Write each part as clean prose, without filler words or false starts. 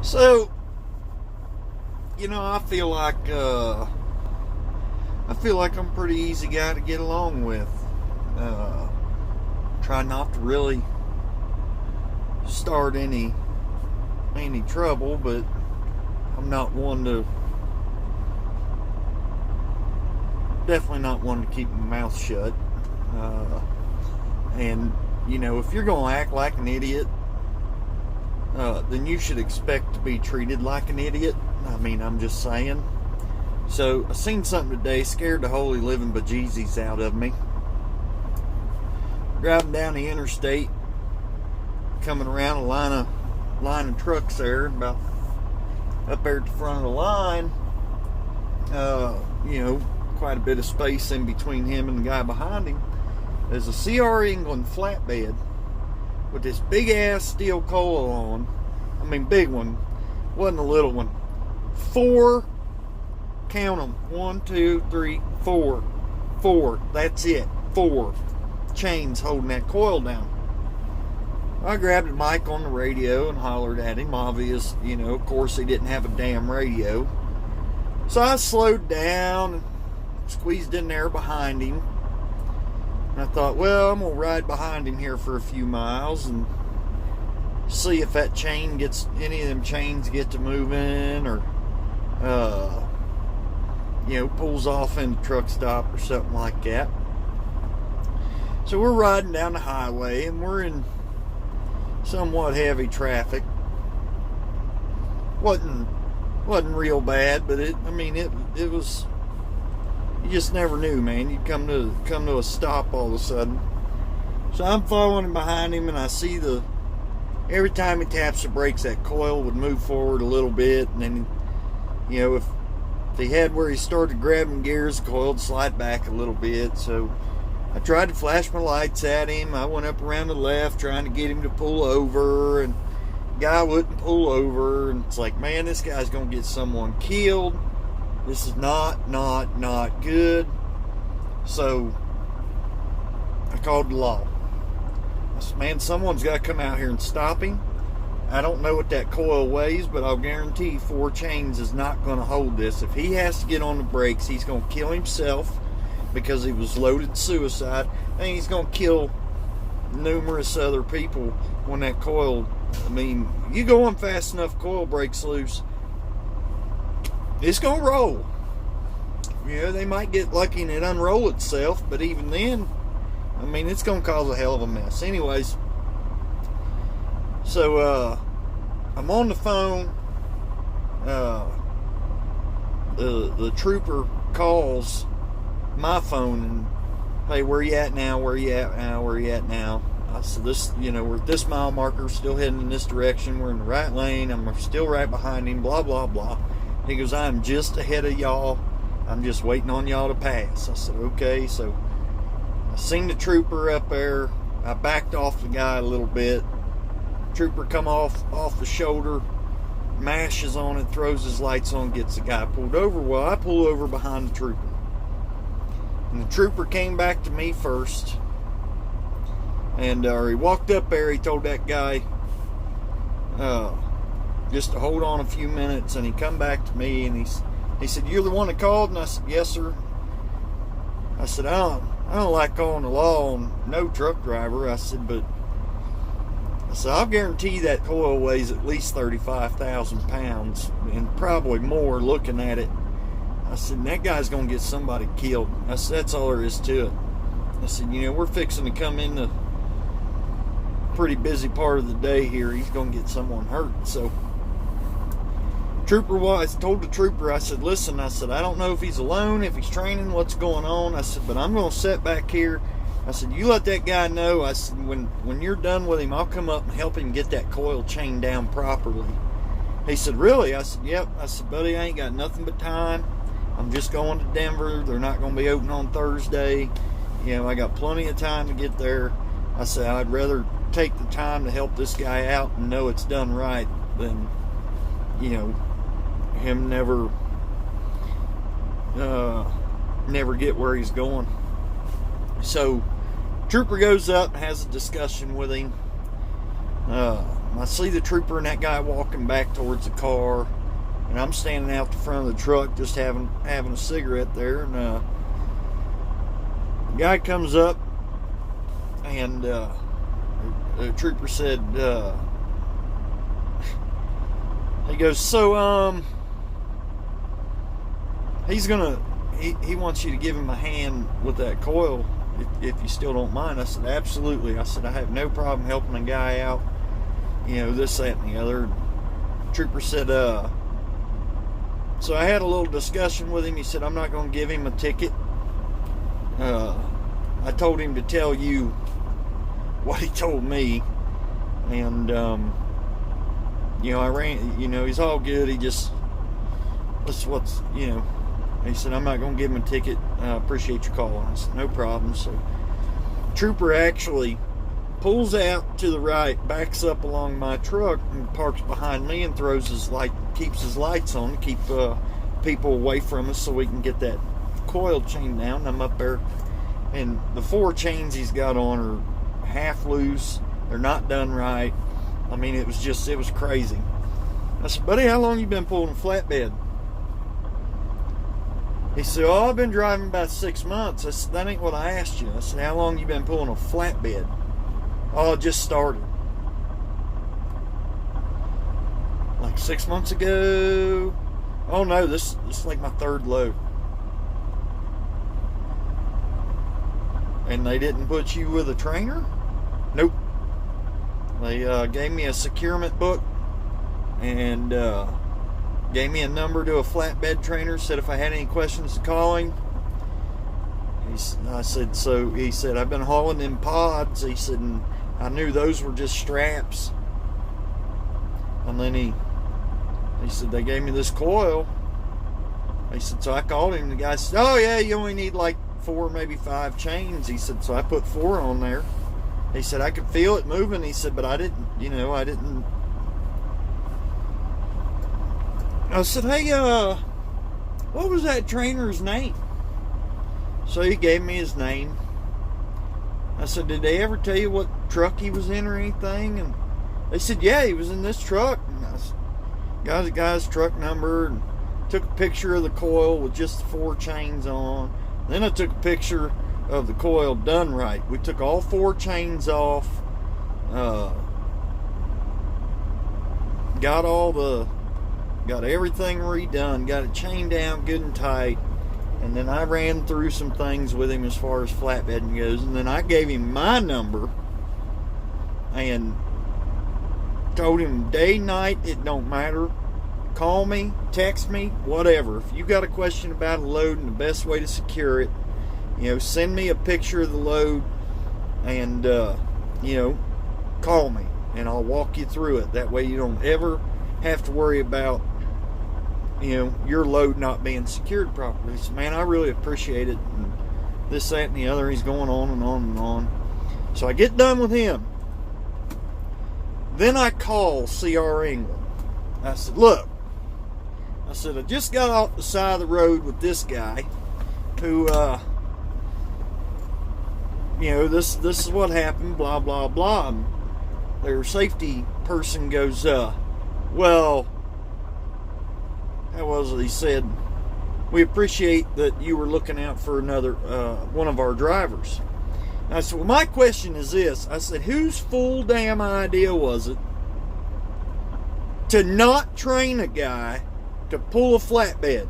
So, I feel like I'm a pretty easy guy to get along with. Try not to really start any trouble, but I'm not one to, definitely not one to keep my mouth shut. And if you're gonna act like an idiot, then you should expect to be treated like an idiot. I mean, I'm just saying. So I seen something today, scared the holy living bejesus out of me. Driving down the interstate, coming around a line of trucks there, about up there at the front of the line. Quite a bit of space in between him and the guy behind him. There's a CR England flatbed with this big ass steel coil on. I mean, big one, wasn't a little one. 4, count them, 1, 2, 3, 4, 4. That's it, 4 chains holding that coil down. I grabbed the mic on the radio and hollered at him. Obvious, of course he didn't have a damn radio. So I slowed down and squeezed in there behind him. And I thought, well, I'm going to ride behind him here for a few miles and see if that chain gets, any of them chains get to moving, or, pulls off in the truck stop or something like that. So we're riding down the highway and we're in somewhat heavy traffic. Wasn't real bad, but it was, you just never knew, man. You'd come to a stop all of a sudden. So I'm following behind him, and I see every time he taps the brakes, that coil would move forward a little bit, and then, if he had where he started grabbing gears, the coil would slide back a little bit. So I tried to flash my lights at him. I went up around the left trying to get him to pull over, and the guy wouldn't pull over. And it's like, man, this guy's gonna get someone killed. This is not good. So I called the law. I said, man, someone's got to come out here and stop him. I don't know what that coil weighs, but I'll guarantee 4 chains is not going to hold this. If he has to get on the brakes, he's going to kill himself because he was loaded suicide. And he's going to kill numerous other people when that coil, you go on fast enough, coil breaks loose, it's going to roll. They might get lucky and it unroll itself, but even then, it's going to cause a hell of a mess. Anyways, so I'm on the phone. The trooper calls my phone and, hey, where you at now? Where you at now? Where you at now? I said, we're at this mile marker, still heading in this direction. We're in the right lane. I'm still right behind him, blah, blah, blah. He goes, I'm just ahead of y'all. I'm just waiting on y'all to pass. I said, okay. So I seen the trooper up there. I backed off the guy a little bit. Trooper come off the shoulder, mashes on it, throws his lights on, gets the guy pulled over. Well, I pull over behind the trooper. And the trooper came back to me first. And he walked up there. He told that guy just to hold on a few minutes, and he come back to me and he said, you're the one that called? And I said, yes, sir. I said, I don't like calling the law on no truck driver. I said, I'll guarantee that coil weighs at least 35,000 pounds and probably more looking at it. I said, that guy's going to get somebody killed. I said, that's all there is to it. I said, we're fixing to come in the pretty busy part of the day here. He's going to get someone hurt. So I told the trooper, I said, listen, I don't know if he's alone, if he's training, what's going on. I said, but I'm going to sit back here. I said, you let that guy know. I said, when you're done with him, I'll come up and help him get that coil chain down properly. He said, really? I said, yep. I said, buddy, I ain't got nothing but time. I'm just going to Denver. They're not going to be open on Thursday. I got plenty of time to get there. I said, I'd rather take the time to help this guy out and know it's done right than, him never get where he's going. So trooper goes up and has a discussion with him. I see the trooper and that guy walking back towards the car, and I'm standing out the front of the truck just having a cigarette there, and the guy comes up, and the trooper said, he goes, so he wants you to give him a hand with that coil if you still don't mind. I said, absolutely. I said, I have no problem helping a guy out, this, that, and the other. Trooper said, so I had a little discussion with him. He said, I'm not going to give him a ticket. I told him to tell you what he told me, and I ran, he's all good. He just, he said, I'm not going to give him a ticket. I appreciate your call. I said, no problem. So trooper actually pulls out to the right, backs up along my truck, and parks behind me and keeps his lights on to keep people away from us so we can get that coil chain down. I'm up there, and the 4 chains he's got on are half loose. They're not done right. I mean, it was crazy. I said, buddy, how long you been pulling a flatbed? He said, oh, I've been driving about 6 months. I said, that ain't what I asked you. I said, how long you been pulling a flatbed? Oh, it just started. Like 6 months ago. Oh no, this is like my 3rd load. And they didn't put you with a trainer? Nope. They gave me a securement book and gave me a number to a flatbed trainer. Said if I had any questions to call him. He said, I've been hauling in pods. He said, and I knew those were just straps. And then he said, they gave me this coil. He said, so I called him. The guy said, oh yeah, you only need like 4, maybe 5 chains. He said, so I put 4 on there. He said, I could feel it moving. He said, but I didn't. I said, hey, what was that trainer's name? So he gave me his name. I said, did they ever tell you what truck he was in or anything? And they said, yeah, he was in this truck. And I got the guy's truck number and took a picture of the coil with just the 4 chains on. Then I took a picture of the coil done right. We took all 4 chains off. Got everything redone. Got it chained down good and tight. And then I ran through some things with him as far as flatbedding goes. And then I gave him my number and told him day, night, it don't matter. Call me, text me, whatever. If you got a question about a load and the best way to secure it, send me a picture of the load and, call me and I'll walk you through it. That way you don't ever have to worry about your load not being secured properly. So, man, I really appreciate it. And this, that, and the other. He's going on and on and on. So I get done with him. Then I call CR England. I said, look, I just got off the side of the road with this guy who, this is what happened, blah, blah, blah. And their safety person goes, well, how was it? He said, we appreciate that you were looking out for another one of our drivers. And I said, well, my question is this. I said, whose full damn idea was it to not train a guy to pull a flatbed?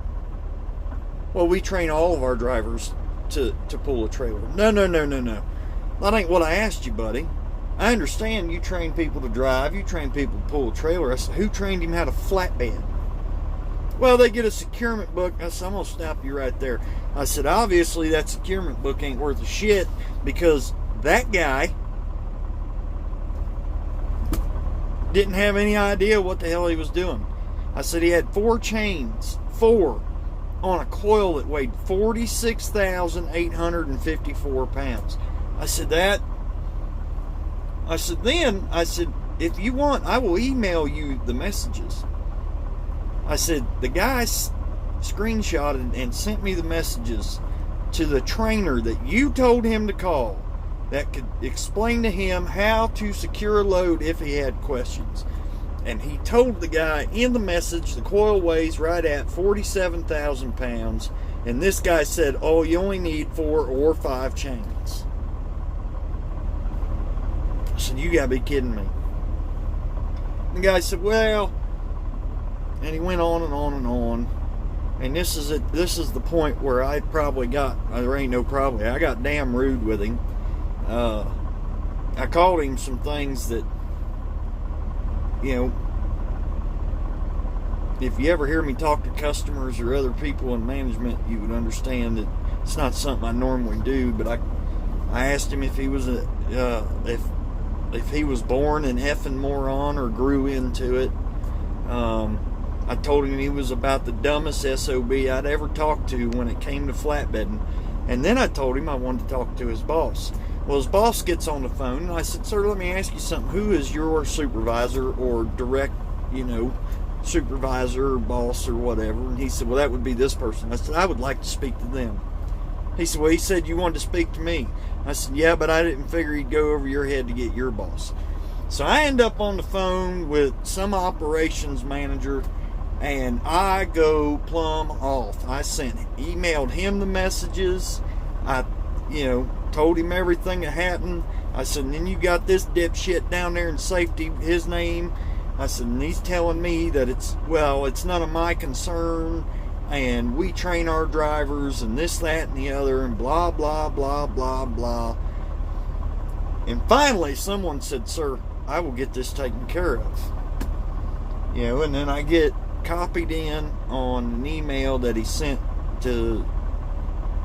Well, we train all of our drivers to pull a trailer. No. That ain't what I asked you, buddy. I understand you train people to drive. You train people to pull a trailer. I said, who trained him how to flatbed? Well, they get a securement book. I said, I'm going to stop you right there. I said, obviously that securement book ain't worth a shit because that guy didn't have any idea what the hell he was doing. I said he had 4 chains, 4, on a coil that weighed 46,854 pounds. I said, if you want, I will email you the messages. I said, the guy screenshotted and sent me the messages to the trainer that you told him to call. that could explain to him how to secure a load if he had questions. And he told the guy in the message the coil weighs right at 47,000 pounds. And this guy said, oh, you only need 4 or 5 chains. I said, you gotta be kidding me. The guy said, well, and he went on and on and on. And this is it. This is the point where I probably got, there ain't no probably, I got damn rude with him. I called him some things that, you know, if you ever hear me talk to customers or other people in management, you would understand that it's not something I normally do. But I asked him if he was if he was born an effing moron or grew into it. I told him he was about the dumbest SOB I'd ever talked to when it came to flatbedding. And then I told him I wanted to talk to his boss. Well, his boss gets on the phone, and I said, sir, let me ask you something. Who is your supervisor or direct, supervisor or boss or whatever? And he said, well, that would be this person. I said, I would like to speak to them. He said, well, he said you wanted to speak to me. I said, yeah, but I didn't figure he'd go over your head to get your boss. So I end up on the phone with some operations manager, and I go plumb off. I emailed him the messages. I, told him everything that happened. I said, and then you got this dipshit down there in safety, his name. I said, and he's telling me that it's none of my concern, and we train our drivers, and this, that, and the other, and blah, blah, blah, blah, blah. And finally, someone said, sir, I will get this taken care of. And then I get copied in on an email that he sent to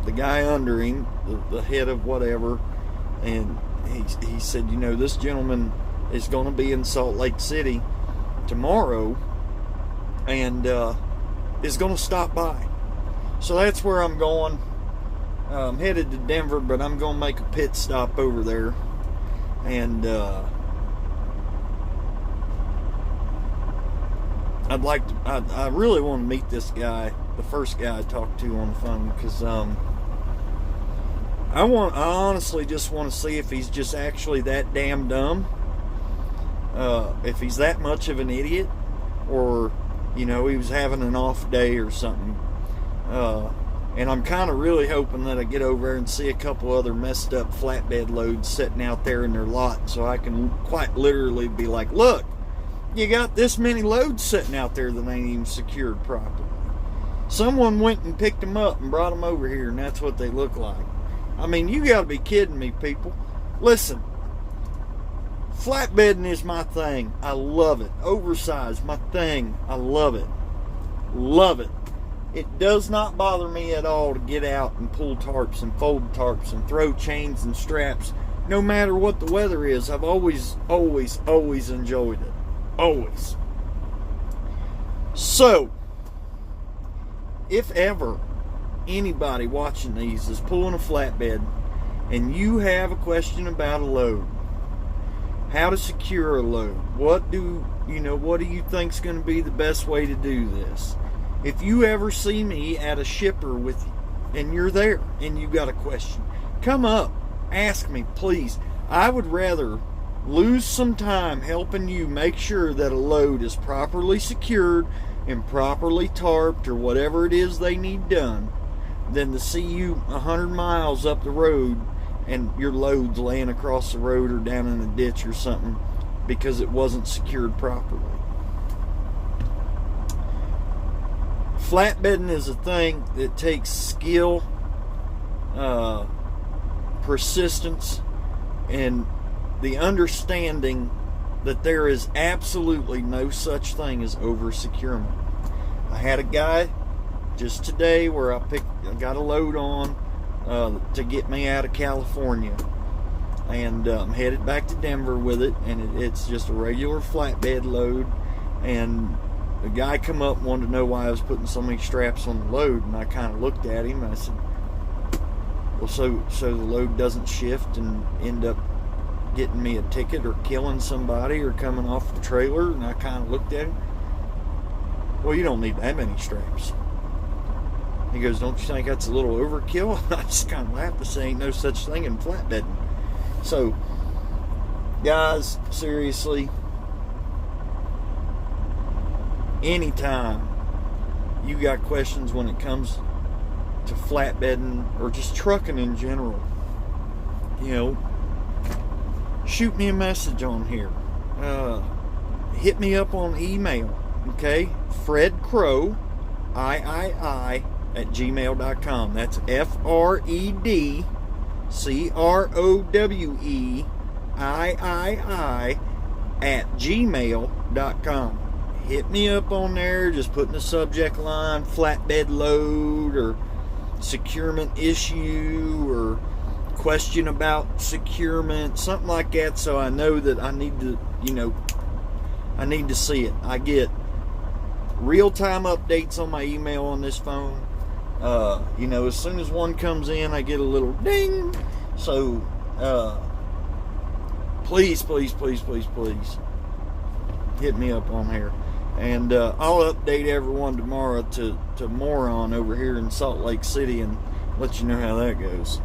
the guy under him, the head of whatever, and he said, this gentleman is going to be in Salt Lake City tomorrow and is going to stop by. So that's where I'm going. I'm headed to Denver, but I'm going to make a pit stop over there, and I really want to meet this guy, the first guy I talked to on the phone, because I honestly just want to see if he's just actually that damn dumb, if he's that much of an idiot, or he was having an off day or something. And I'm kind of really hoping that I get over there and see a couple other messed up flatbed loads sitting out there in their lot, so I can quite literally be like, look, you got this many loads sitting out there that ain't even secured properly. Someone went and picked them up and brought them over here, and that's what they look like. I mean, you gotta be kidding me, people. Listen, flatbedding is my thing. I love it. Oversized, my thing. I love it. Love it. It does not bother me at all to get out and pull tarps and fold tarps and throw chains and straps, no matter what the weather is. I've always, always, always enjoyed it. Always. So, if ever anybody watching these is pulling a flatbed and you have a question about a load, how to secure a load, what do you think is going to be the best way to do this? If you ever see me at a shipper with you and you're there and you got a question, come up, ask me, please. I would rather lose some time helping you make sure that a load is properly secured and properly tarped or whatever it is they need done than to see you 100 miles up the road and your load's laying across the road or down in a ditch or something because it wasn't secured properly. Flatbedding is a thing that takes skill, persistence, and the understanding that there is absolutely no such thing as over-securement. I had a guy just today where I got a load on to get me out of California, and I'm headed back to Denver with it, and it's just a regular flatbed load, and the guy come up and wanted to know why I was putting so many straps on the load, and I kind of looked at him and I said, well, so the load doesn't shift and end up getting me a ticket or killing somebody or coming off the trailer. And I kind of looked at him, well, you don't need that many straps. He goes, don't you think that's a little overkill? I just kind of laughed and said, ain't no such thing in flatbedding. So, guys, seriously, anytime you got questions when it comes to flatbedding or just trucking in general, shoot me a message on here. Hit me up on email, okay? Fred Crowe, III, at gmail.com. That's FredCroweii, at gmail.com. Hit me up on there, just put in the subject line flatbed load or securement issue or question about securement, something like that, so I know that I need to, I need to see it. I get real-time updates on my email on this phone. As soon as one comes in, I get a little ding. So, please, hit me up on here. And I'll update everyone tomorrow to Moron over here in Salt Lake City and let you know how that goes.